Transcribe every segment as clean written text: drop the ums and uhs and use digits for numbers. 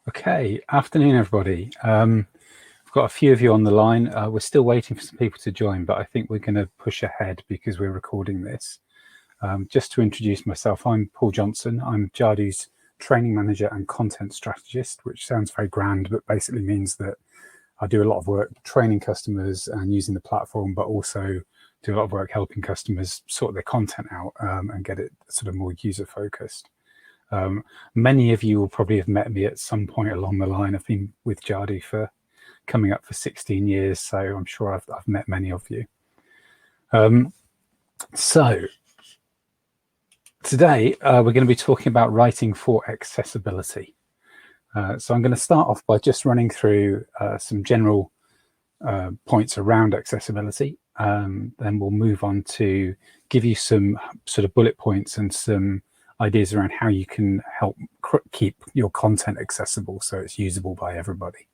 Okay, afternoon everybody. We've got a few of you on the line. We're still waiting for some people to join, but I think we're going to push ahead because we're recording this. Just to introduce myself, I'm Paul Johnson. I'm Jadu's training manager and content strategist, which sounds very grand, but basically means that I do a lot of work training customers and using the platform, but also do a lot of work helping customers sort their content out and get it sort of more user focused. Many of you will probably have met me at some point along the line. I've been with Jadu for coming up for 16 years, so I'm sure I've met many of you. So today we're going to be talking about writing for accessibility. So I'm going to start off by just running through some general points around accessibility. Then we'll move on to give you some sort of bullet points and some ideas around how you can help keep your content accessible so it's usable by everybody.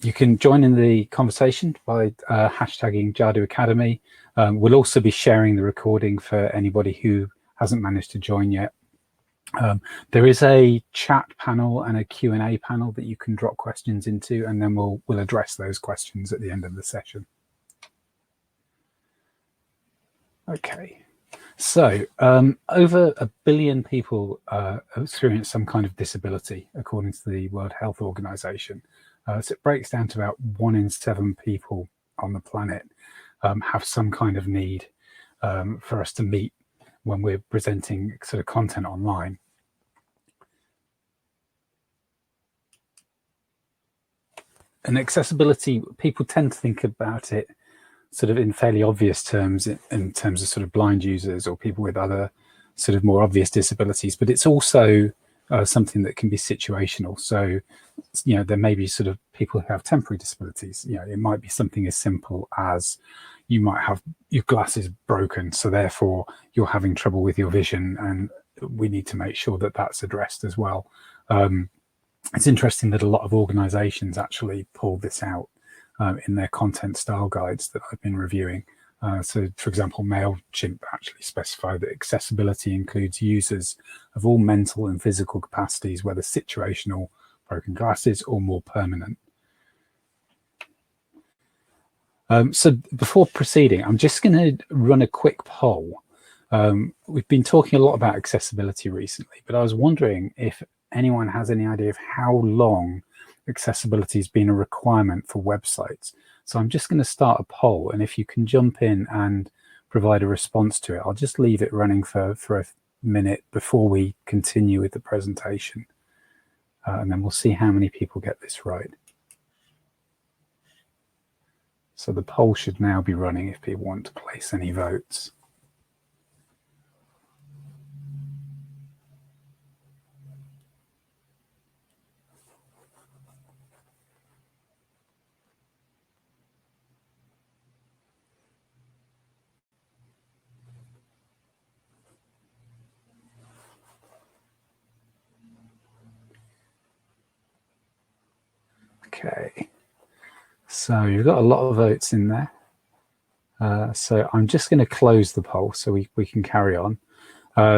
You can join in the conversation by hashtagging Jadu Academy. We'll also be sharing the recording for anybody who hasn't managed to join yet. There is a chat panel and a Q&A panel that you can drop questions into, and then we'll address those questions at the end of the session. Okay. So over 1 billion people experience some kind of disability, according to the World Health Organization. So it breaks down to about 1 in 7 people on the planet have some kind of need for us to meet when we're presenting sort of content online. And accessibility, people tend to think about it sort of in fairly obvious terms, in terms of sort of blind users or people with other sort of more obvious disabilities, but it's also something that can be situational. So, you know, there may be sort of people who have temporary disabilities. You know, it might be something as simple as you might have your glasses broken, so therefore you're having trouble with your vision, and we need to make sure that that's addressed as well. It's interesting that a lot of organizations actually pull this out in their content style guides that I've been reviewing. So, for example, MailChimp actually specify that accessibility includes users of all mental and physical capacities, whether situational, broken glasses, or more permanent. So before proceeding, I'm just going to run a quick poll. We've been talking a lot about accessibility recently, but I was wondering if anyone has any idea of how long accessibility has been a requirement for websites. So I'm just going to start a poll, and if you can jump in and provide a response to it, I'll just leave it running for a minute before we continue with the presentation, and then we'll see how many people get this right. So the poll should now be running if people want to place any votes. Okay, so you've got a lot of votes in there. So I'm just going to close the poll so we can carry on.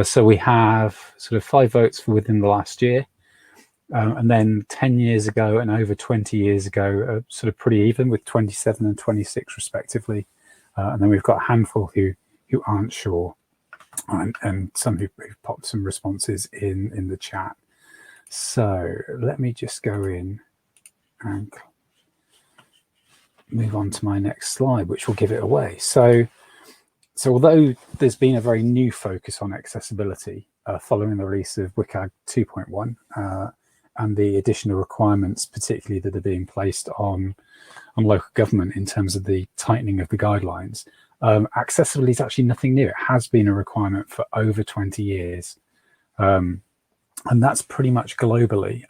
So we have sort of 5 votes for within the last year, and then 10 years ago and over 20 years ago, sort of pretty even with 27 and 26 respectively. And then we've got a handful who aren't sure, and some who've popped some responses in the chat. So let me just go in and move on to my next slide, which will give it away. So although there's been a very new focus on accessibility following the release of WCAG 2.1 and the additional requirements, particularly that are being placed on local government in terms of the tightening of the guidelines, accessibility is actually nothing new. It has been a requirement for over 20 years, and that's pretty much globally.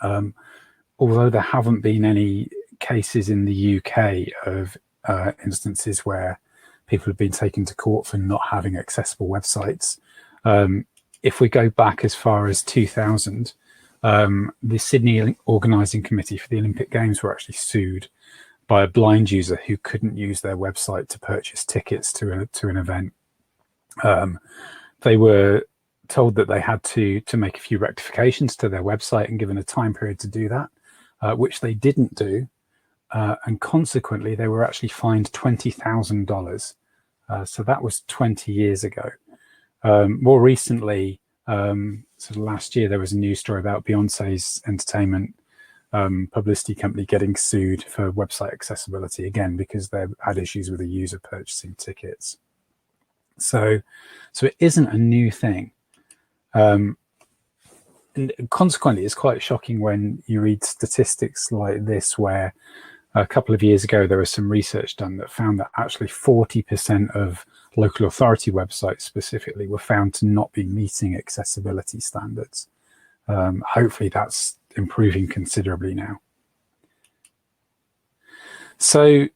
Although there haven't been any cases in the UK of instances where people have been taken to court for not having accessible websites. If we go back as far as 2000, the Sydney Organising Committee for the Olympic Games were actually sued by a blind user who couldn't use their website to purchase tickets to an event. They were told that they had to make a few rectifications to their website and given a time period to do that, which they didn't do. And consequently, they were actually fined $20,000. So that was 20 years ago. More recently, sort of last year, there was a news story about Beyonce's entertainment publicity company getting sued for website accessibility, again, because they had issues with a user purchasing tickets. So it isn't a new thing. And consequently, it's quite shocking when you read statistics like this, where a couple of years ago, there was some research done that found that actually 40% of local authority websites specifically were found to not be meeting accessibility standards. Hopefully that's improving considerably now. So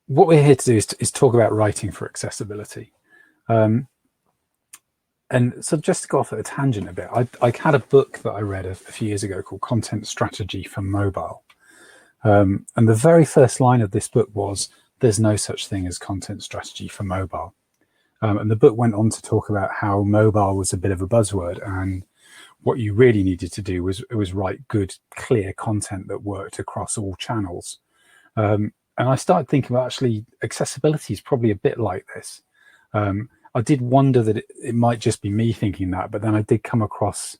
what we're here to do is talk about writing for accessibility. And so just to go off at a tangent a bit, I had a book that I read a few years ago called Content Strategy for Mobile. And the very first line of this book was, "There's no such thing as content strategy for mobile." And the book went on to talk about how mobile was a bit of a buzzword, and what you really needed to do was write good, clear content that worked across all channels. And I started thinking, well, actually, accessibility is probably a bit like this. I did wonder that it might just be me thinking that, but then I did come across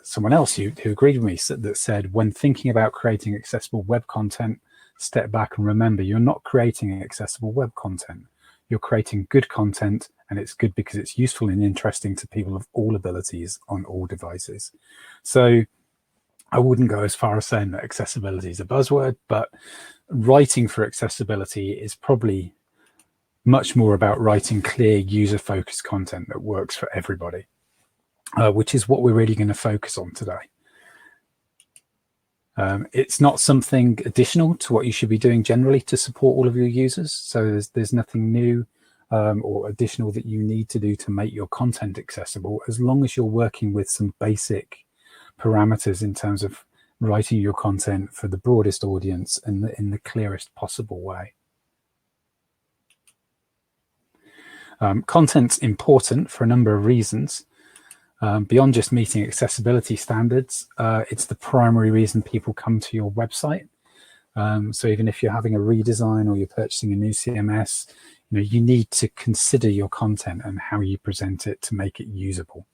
someone else who agreed with me, that said, when thinking about creating accessible web content, step back and remember, you're not creating accessible web content. You're creating good content, and it's good because it's useful and interesting to people of all abilities on all devices. So I wouldn't go as far as saying that accessibility is a buzzword, but writing for accessibility is probably much more about writing clear, user-focused content that works for everybody, which is what we're really going to focus on today. It's not something additional to what you should be doing generally to support all of your users. So there's nothing new or additional that you need to do to make your content accessible, as long as you're working with some basic parameters in terms of writing your content for the broadest audience and in the clearest possible way. Content's important for a number of reasons. Beyond just meeting accessibility standards, it's the primary reason people come to your website. So even if you're having a redesign or you're purchasing a new CMS, you need to consider your content and how you present it to make it usable.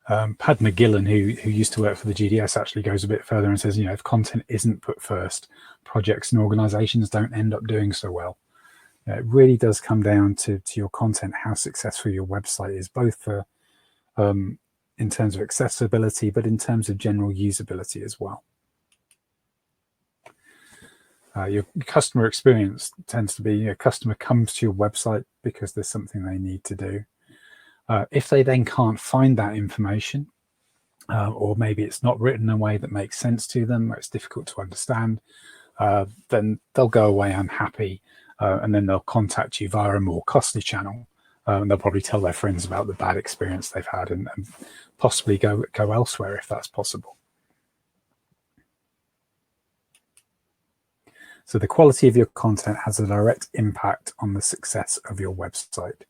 Pad McGillen, who used to work for the GDS, actually goes a bit further and says, if content isn't put first, projects and organizations don't end up doing so well. It really does come down to your content, how successful your website is, both for in terms of accessibility, but in terms of general usability as well. Your customer experience tends to be, a customer comes to your website because there's something they need to do. If they then can't find that information, or maybe it's not written in a way that makes sense to them, or it's difficult to understand, then they'll go away unhappy. And then they'll contact you via a more costly channel. And they'll probably tell their friends about the bad experience they've had and possibly go elsewhere if that's possible. So the quality of your content has a direct impact on the success of your website.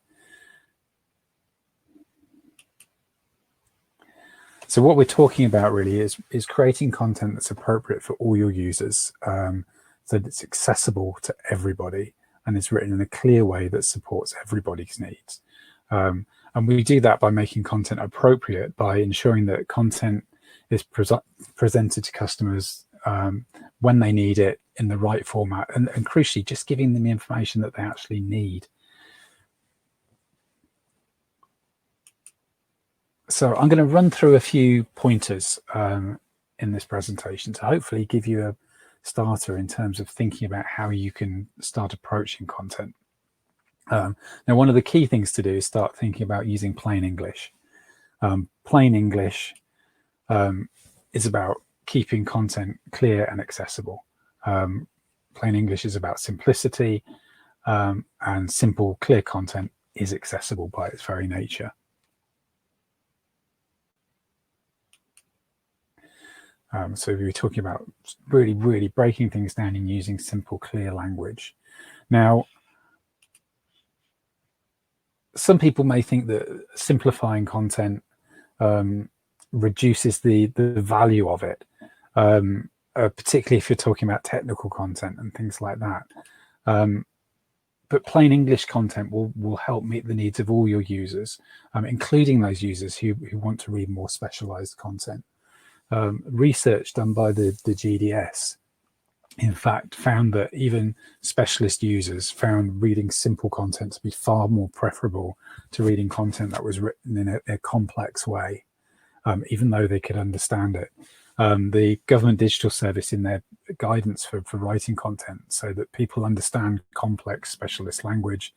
So what we're talking about really is creating content that's appropriate for all your users, so that it's accessible to everybody and it's written in a clear way that supports everybody's needs. And we do that by making content appropriate, by ensuring that content is presented to customers when they need it in the right format, and crucially, just giving them the information that they actually need. So I'm going to run through a few pointers in this presentation to hopefully give you a starter in terms of thinking about how you can start approaching content. Now, one of the key things to do is start thinking about using plain English. Plain English is about keeping content clear and accessible. Plain English is about simplicity, and simple, clear content is accessible by its very nature. So we were talking about really, really breaking things down and using simple, clear language. Now, some people may think that simplifying content reduces the value of it, particularly if you're talking about technical content and things like that. But plain English content will help meet the needs of all your users, including those users who want to read more specialized content. Research done by the GDS, in fact, found that even specialist users found reading simple content to be far more preferable to reading content that was written in a complex way, even though they could understand it. The Government Digital Service, in their guidance for writing content, so that people understand complex specialist language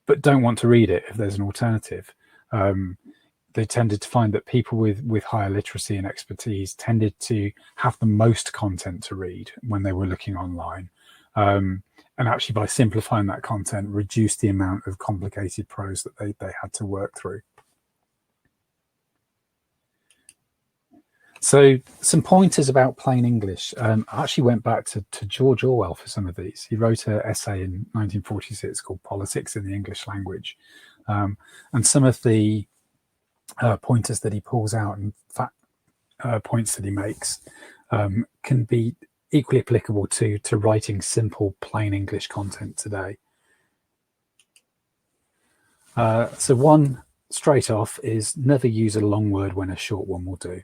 but don't want to read it if there's an alternative. They tended to find that people with higher literacy and expertise tended to have the most content to read when they were looking online. And actually, by simplifying that content, reduce the amount of complicated prose that they had to work through. So some pointers about plain English. I actually went back to George Orwell for some of these. He wrote an essay in 1946 called Politics in the English Language. And some of the pointers that he pulls out and points that he makes can be equally applicable to writing simple, plain English content today. So one straight off is never use a long word when a short one will do.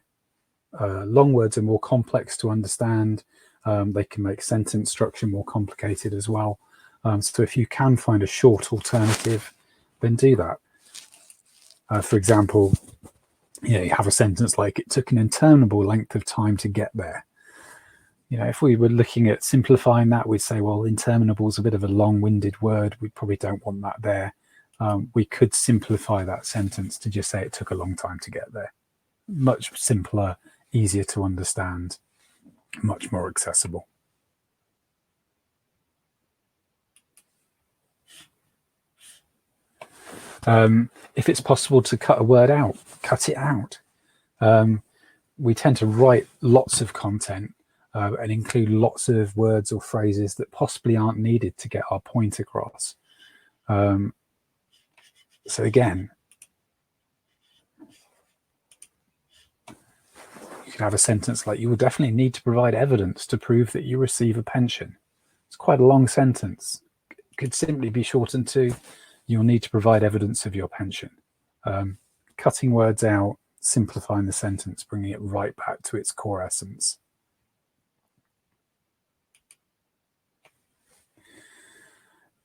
Long words are more complex to understand. They can make sentence structure more complicated as well. So if you can find a short alternative, then do that. For example, you have a sentence like, it took an interminable length of time to get there. If we were looking at simplifying that, we'd say, well, interminable is a bit of a long-winded word. We probably don't want that there. We could simplify that sentence to just say it took a long time to get there. Much simpler, easier to understand, much more accessible. If it's possible to cut a word out, cut it out. We tend to write lots of content and include lots of words or phrases that possibly aren't needed to get our point across. So again, you can have a sentence like, you will definitely need to provide evidence to prove that you receive a pension. It's quite a long sentence. It could simply be shortened to, you'll need to provide evidence of your pension. Cutting words out, simplifying the sentence, bringing it right back to its core essence.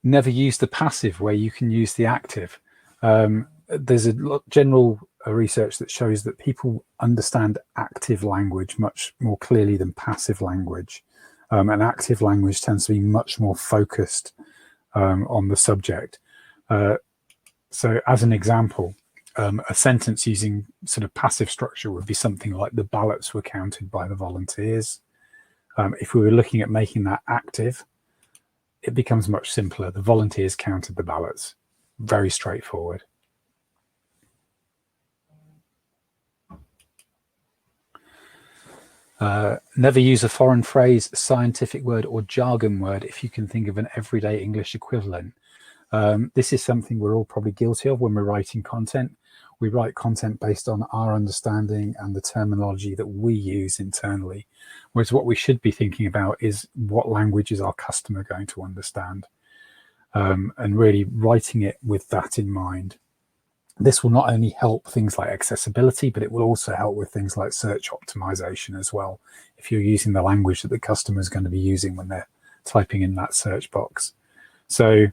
Never use the passive where you can use the active. There's a general research that shows that people understand active language much more clearly than passive language. And active language tends to be much more focused on the subject. So as an example, a sentence using sort of passive structure would be something like, the ballots were counted by the volunteers. If we were looking at making that active, it becomes much simpler. The volunteers counted the ballots. Very straightforward. Never use a foreign phrase, scientific word, or jargon word if you can think of an everyday English equivalent. This is something we're all probably guilty of when we're writing content. We write content based on our understanding and the terminology that we use internally, whereas what we should be thinking about is, what language is our customer going to understand? And really writing it with that in mind. This will not only help things like accessibility, but it will also help with things like search optimization as well, if you're using the language that the customer is going to be using when they're typing in that search box. So,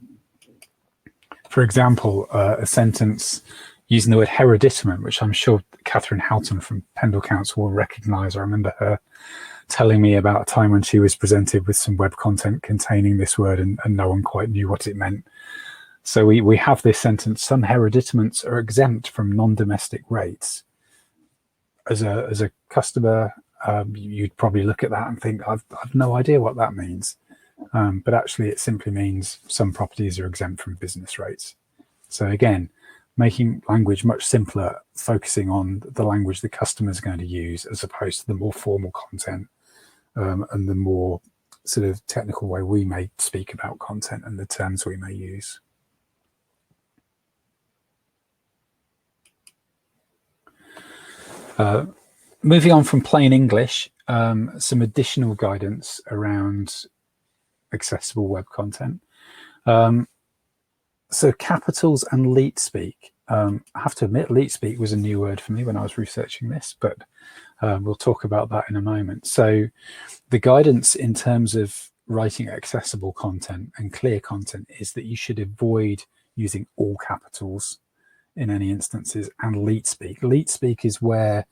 for example, a sentence using the word hereditament, which I'm sure Catherine Houghton from Pendle Council will recognise. I remember her telling me about a time when she was presented with some web content containing this word, and no one quite knew what it meant. So we have this sentence: some hereditaments are exempt from non-domestic rates. As a customer, you'd probably look at that and think, I've no idea what that means. But actually it simply means some properties are exempt from business rates. So again, making language much simpler, focusing on the language the customer is going to use, as opposed to the more formal content and the more sort of technical way we may speak about content and the terms we may use. Moving on from plain English, some additional guidance around accessible web content. So capitals and leet speak. I have to admit, leet speak was a new word for me when I was researching this, but we'll talk about that in a moment. So the guidance in terms of writing accessible content and clear content is that you should avoid using all capitals in any instances, and leet speak. Leet speak is where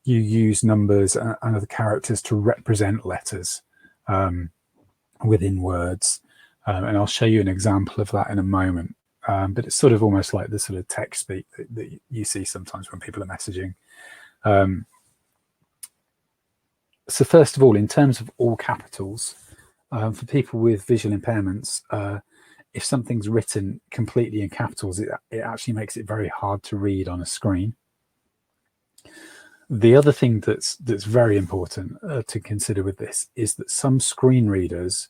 you use numbers and other characters to represent letters within words. And I'll show you an example of that in a moment. But it's sort of almost like the sort of text speak that you see sometimes when people are messaging. So first of all, in terms of all capitals, for people with visual impairments, if something's written completely in capitals, it actually makes it very hard to read on a screen. The other thing that's very important to consider with this is that some screen readers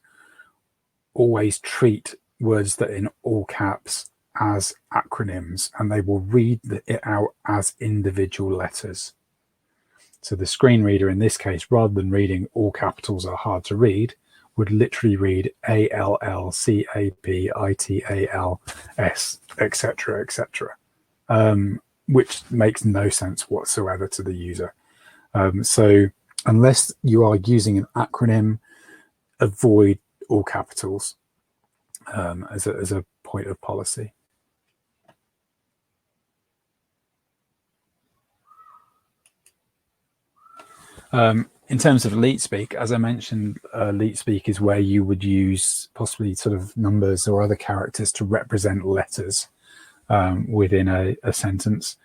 always treat words that are in all caps as acronyms, and they will read it out as individual letters. So the screen reader in this case, rather than reading all capitals are hard to read, would literally read ALLCAPITALS, etc., etc., which makes no sense whatsoever to the user. So unless you are using an acronym, avoid all capitals as a point of policy. In terms of leet speak, as I mentioned, leet speak is where you would use possibly sort of numbers or other characters to represent letters within a sentence.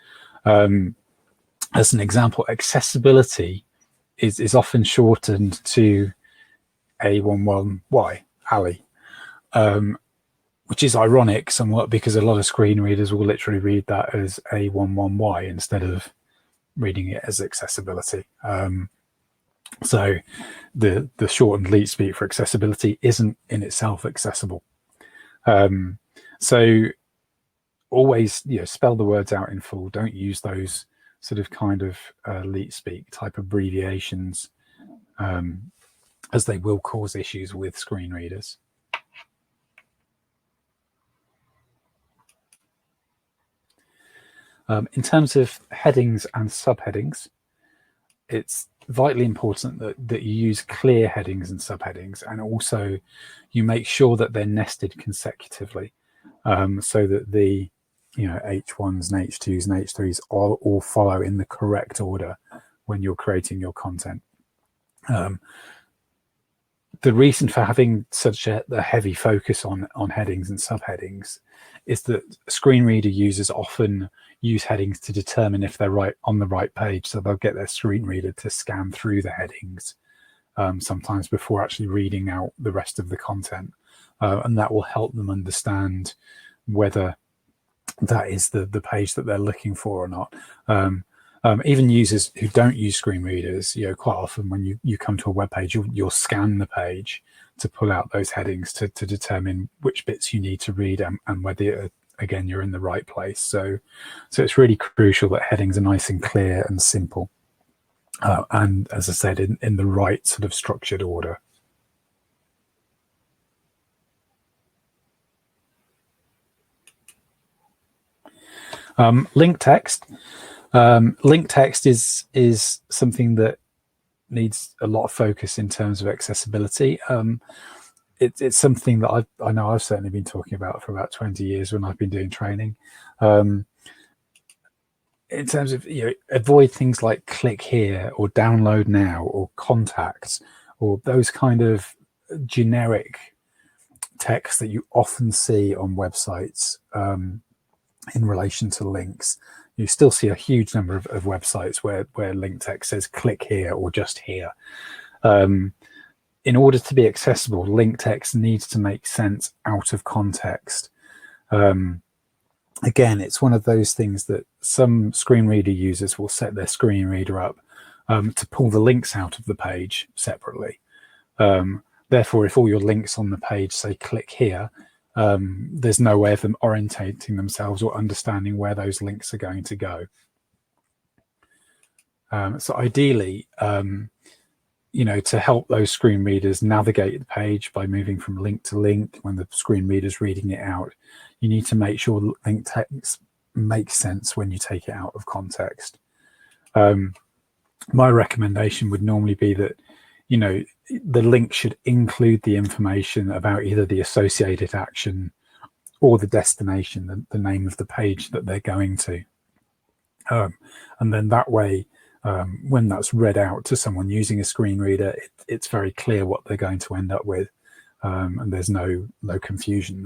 As an example, accessibility is often shortened to A11Y, Ali, which is ironic somewhat because a lot of screen readers will literally read that as A11Y instead of reading it as accessibility. So the shortened leet speak for accessibility isn't in itself accessible. So always, spell the words out in full. Don't use those sort of kind of leet speak type abbreviations, as they will cause issues with screen readers. In terms of headings and subheadings, it's vitally important that you use clear headings and subheadings, and also you make sure that they're nested consecutively, so that the H1s and H2s and H3s all follow in the correct order when you're creating your content. The reason for having such a heavy focus on headings and subheadings is that screen reader users often use headings to determine if they're on the right page. So they'll get their screen reader to scan through the headings sometimes before actually reading out the rest of the content. And that will help them understand whether that is the page that they're looking for or not. Even users who don't use screen readers, quite often when you come to a web page, you'll scan the page to pull out those headings to determine which bits you need to read and whether, again, you're in the right place. So it's really crucial that headings are nice and clear and simple. And as I said, in the right sort of structured order. Link text. Link text is something that needs a lot of focus in terms of accessibility. It's something that I know I've certainly been talking about for about 20 years when I've been doing training. In terms of, avoid things like click here or download now or contacts or those kind of generic text that you often see on websites in relation to links. You still see a huge number of websites where link text says click here or just here. In order to be accessible, link text needs to make sense out of context. Again, it's one of those things that some screen reader users will set their screen reader up to pull the links out of the page separately. Therefore, if all your links on the page say click here, there's no way of them orientating themselves or understanding where those links are going to go. So ideally, to help those screen readers navigate the page by moving from link to link when the screen reader's reading it out, you need to make sure the link text makes sense when you take it out of context. My recommendation would normally be that, the link should include the information about either the associated action or the destination, the name of the page that they're going to. And then that way, when that's read out to someone using a screen reader, it's very clear what they're going to end up with, and there's no confusion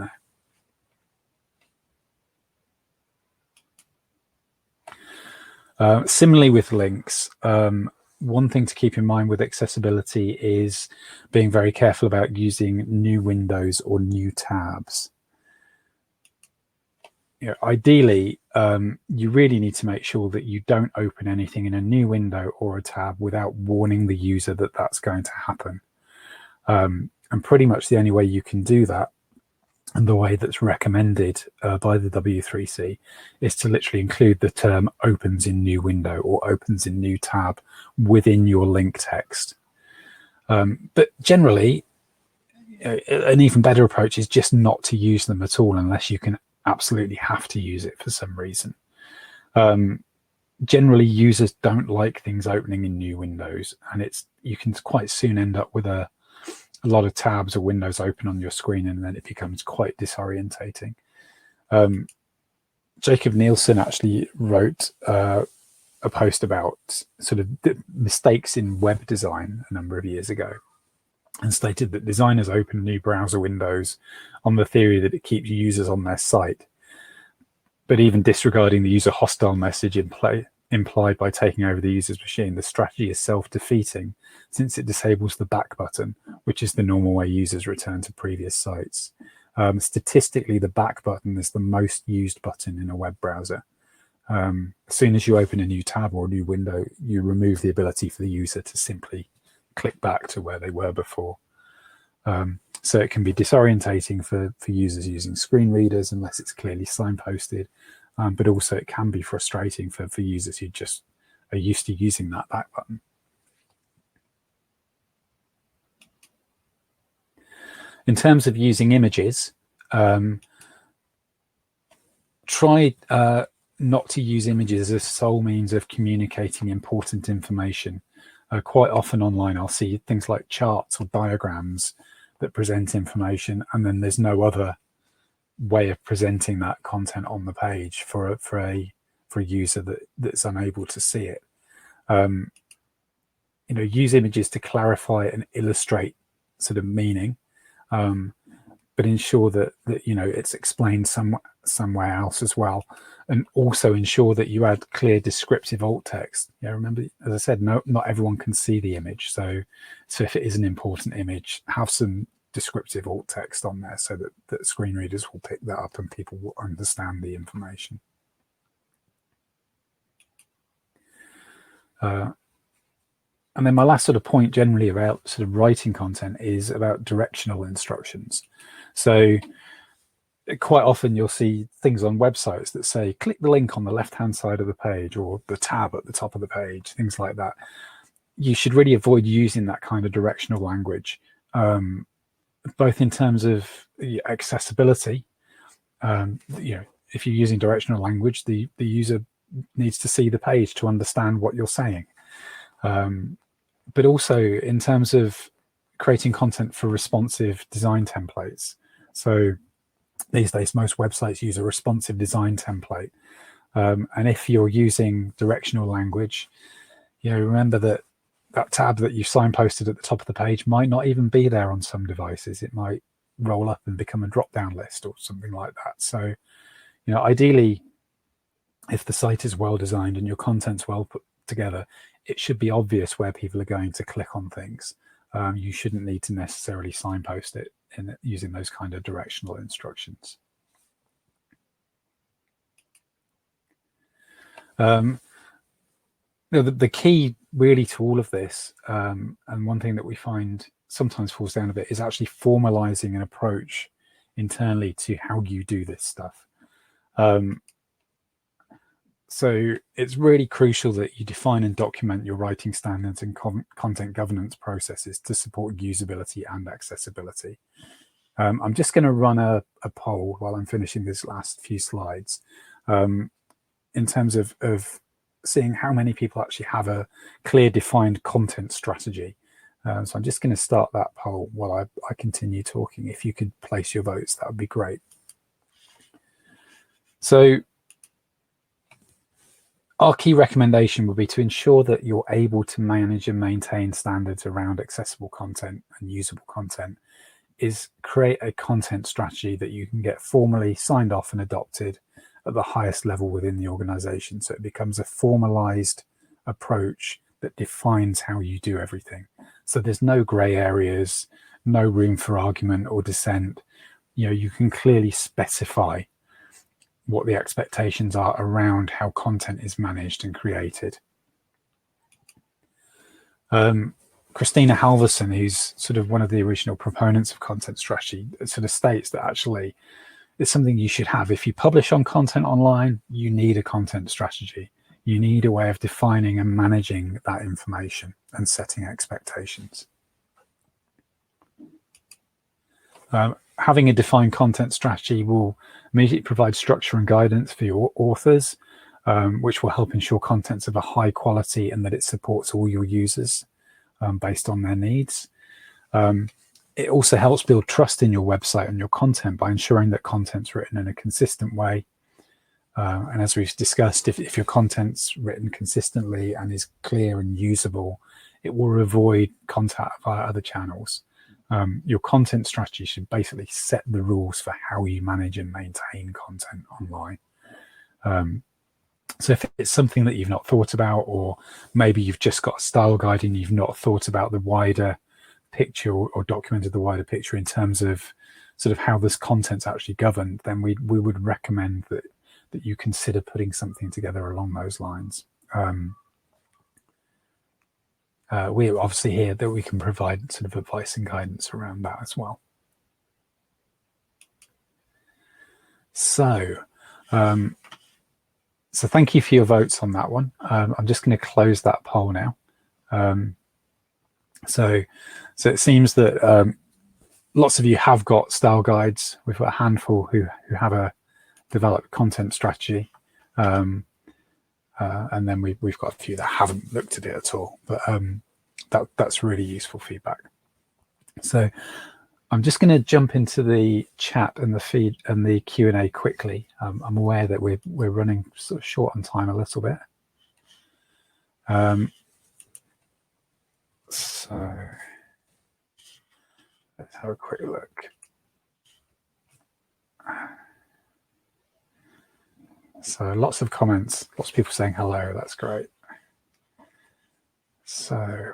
there. Similarly with links, one thing to keep in mind with accessibility is being very careful about using new windows or new tabs. Ideally, you really need to make sure that you don't open anything in a new window or a tab without warning the user that that's going to happen. And pretty much the only way you can do that, and the way that's recommended by the W3C, is to literally include the term opens in new window or opens in new tab within your link text. But generally, an even better approach is just not to use them at all unless you can absolutely have to use it for some reason. Generally, users don't like things opening in new windows, and you can quite soon end up with a lot of tabs or windows open on your screen, and then it becomes quite disorientating. Jacob Nielsen actually wrote a post about sort of mistakes in web design a number of years ago, and stated that designers open new browser windows on the theory that it keeps users on their site, but even disregarding the user hostile message implied by taking over the user's machine, the strategy is self-defeating since it disables the back button, which is the normal way users return to previous sites. Statistically, the back button is the most used button in a web browser. As soon as you open a new tab or a new window, you remove the ability for the user to simply click back to where they were before. So it can be disorientating for users using screen readers unless it's clearly signposted, but also it can be frustrating for users who just are used to using that back button. In terms of using images, try not to use images as sole means of communicating important information. Quite often online, I'll see things like charts or diagrams that present information, and then there's no other way of presenting that content on the page for a user that's unable to see it. Use images to clarify and illustrate sort of meaning, but ensure that it's explained somewhere else as well, and also ensure that you add clear descriptive alt text. Remember, as I said, not everyone can see the image, so if it is an important image, have some descriptive alt text on there so that screen readers will pick that up and people will understand the information. And then my last sort of point generally about sort of writing content is about directional instructions. So quite often you'll see things on websites that say, click the link on the left-hand side of the page or the tab at the top of the page, things like that. You should really avoid using that kind of directional language, both in terms of accessibility. If you're using directional language, the user needs to see the page to understand what you're saying. But also in terms of creating content for responsive design templates. So these days, most websites use a responsive design template. And if you're using directional language, remember that tab that you signposted at the top of the page might not even be there on some devices. It might roll up and become a drop-down list or something like that. So, ideally, if the site is well designed and your content's well put together, it should be obvious where people are going to click on things. You shouldn't need to necessarily signpost it using those kind of directional instructions. The key really to all of this, and one thing that we find sometimes falls down a bit, is actually formalizing an approach internally to how you do this stuff. So it's really crucial that you define and document your writing standards and content governance processes to support usability and accessibility. I'm just going to run a poll while I'm finishing this last few slides in terms of seeing how many people actually have a clear defined content strategy. So I'm just going to start that poll while I continue talking. If you could place your votes, that would be great. So our key recommendation would be to ensure that you're able to manage and maintain standards around accessible content and usable content is create a content strategy that you can get formally signed off and adopted at the highest level within the organization. So it becomes a formalized approach that defines how you do everything. So there's no gray areas, no room for argument or dissent. You can clearly specify what the expectations are around how content is managed and created. Christina Halverson, who's sort of one of the original proponents of content strategy, sort of states that actually it's something you should have. If you publish on content online, you need a content strategy. You need a way of defining and managing that information and setting expectations. Having a defined content strategy will immediately provide structure and guidance for your authors, which will help ensure content's of a high quality and that it supports all your users based on their needs. It also helps build trust in your website and your content by ensuring that content's written in a consistent way. And as we've discussed, if your content's written consistently and is clear and usable, it will avoid contact via other channels. Your content strategy should basically set the rules for how you manage and maintain content online. So if it's something that you've not thought about, or maybe you've just got a style guide and you've not thought about the wider picture or documented the wider picture in terms of sort of how this content's actually governed, then we would recommend that you consider putting something together along those lines. We're obviously here that we can provide sort of advice and guidance around that as well. So thank you for your votes on that one. I'm just going to close that poll now. So it seems that lots of you have got style guides. We've got a handful who have a developed content strategy. And then we've got a few that haven't looked at it at all, but that's really useful feedback. So I'm just going to jump into the chat and the feed and the Q&A quickly. I'm aware that we're running sort of short on time a little bit. So let's have a quick look. So lots of comments, lots of people saying hello. That's great. So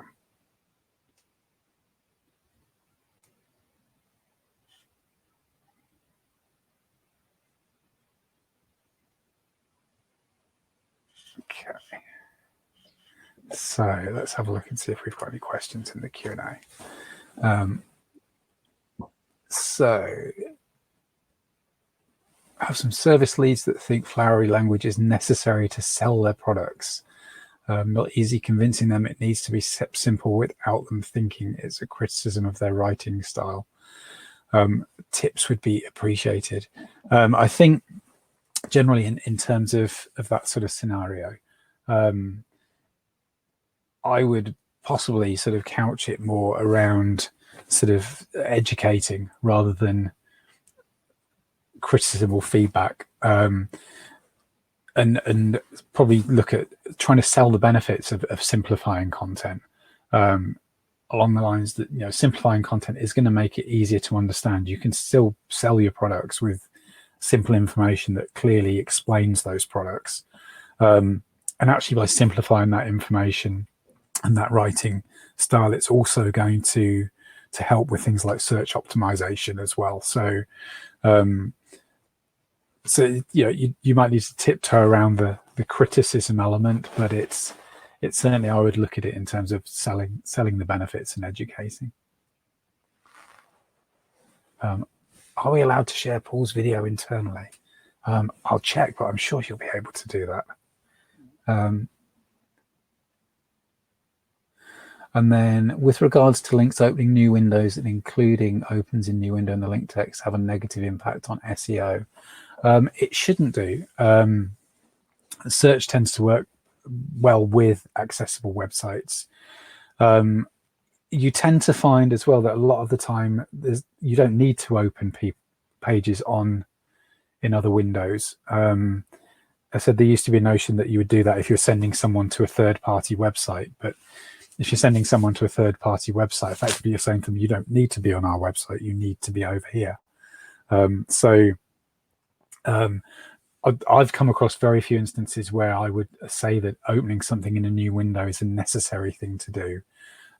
okay. So let's have a look and see if we've got any questions in the Q&A. So I have some service leads that think flowery language is necessary to sell their products. Not easy convincing them it needs to be simple without them thinking it's a criticism of their writing style. Tips would be appreciated. I think generally in terms of that sort of scenario, I would possibly sort of couch it more around sort of educating rather than criticism or feedback, and probably look at trying to sell the benefits of simplifying content, along the lines that, you know, simplifying content is going to make it easier to understand. You can still sell your products with simple information that clearly explains those products, and actually by simplifying that information and that writing style, it's also going to help with things like search optimization as well. So so you know, you might need to tiptoe around the criticism element, but it's certainly, I would look at it in terms of selling the benefits and educating. Are we allowed to share Paul's video internally? I'll check, but I'm sure you'll be able to do that. And then with regards to links opening new windows and including opens in new window in the link text have a negative impact on SEO. It shouldn't do. Search tends to work well with accessible websites. You tend to find as well that a lot of the time you don't need to open pages in other windows. I said there used to be a notion that you would do that if you're sending someone to a third-party website, but if you're sending someone to a third-party website, effectively you're saying to them, you don't need to be on our website, you need to be over here. I've come across very few instances where I would say that opening something in a new window is a necessary thing to do.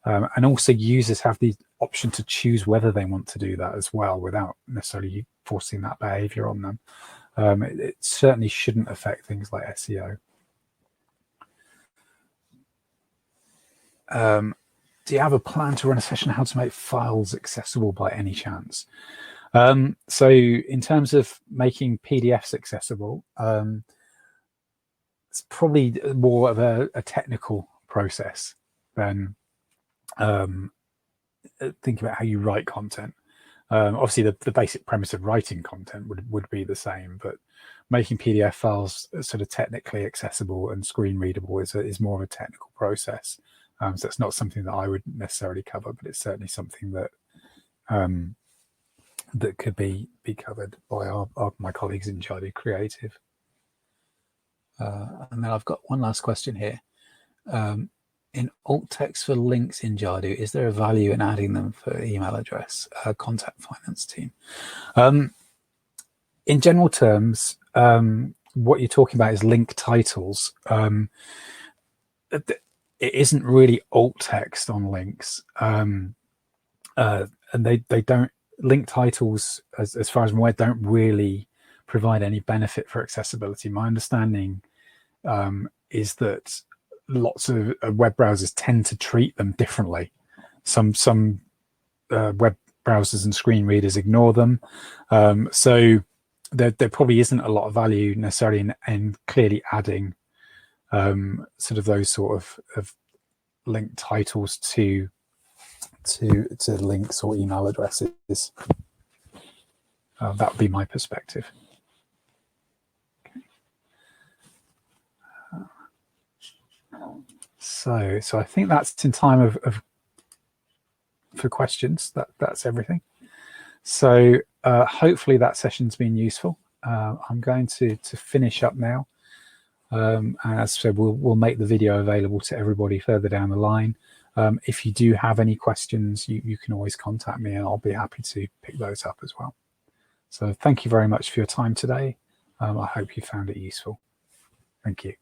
And also users have the option to choose whether they want to do that as well without necessarily forcing that behavior on them. It certainly shouldn't affect things like SEO. Do you have a plan to run a session on how to make files accessible by any chance? So in terms of making PDFs accessible, it's probably more of a technical process than think about how you write content. Obviously the basic premise of writing content would be the same, but making PDF files sort of technically accessible and screen readable is more of a technical process. So it's not something that I would necessarily cover, but it's certainly something that that could be covered by my colleagues in Jadu Creative. And then I've got one last question here. In alt text for links in Jadu, is there a value in adding them for email address, contact finance team? In general terms, what you're talking about is link titles. It isn't really alt text on links, and they don't, link titles, as far as I'm aware, don't really provide any benefit for accessibility. My understanding is that lots of web browsers tend to treat them differently. Some web browsers and screen readers ignore them. So there probably isn't a lot of value necessarily in clearly adding sort of those sort of link titles to links or email addresses. That would be my perspective. So I think that's in time for questions. That's everything. So hopefully that session's been useful. I'm going to finish up now. And as I said, we'll make the video available to everybody further down the line. If you do have any questions, you can always contact me and I'll be happy to pick those up as well. So thank you very much for your time today. I hope you found it useful. Thank you.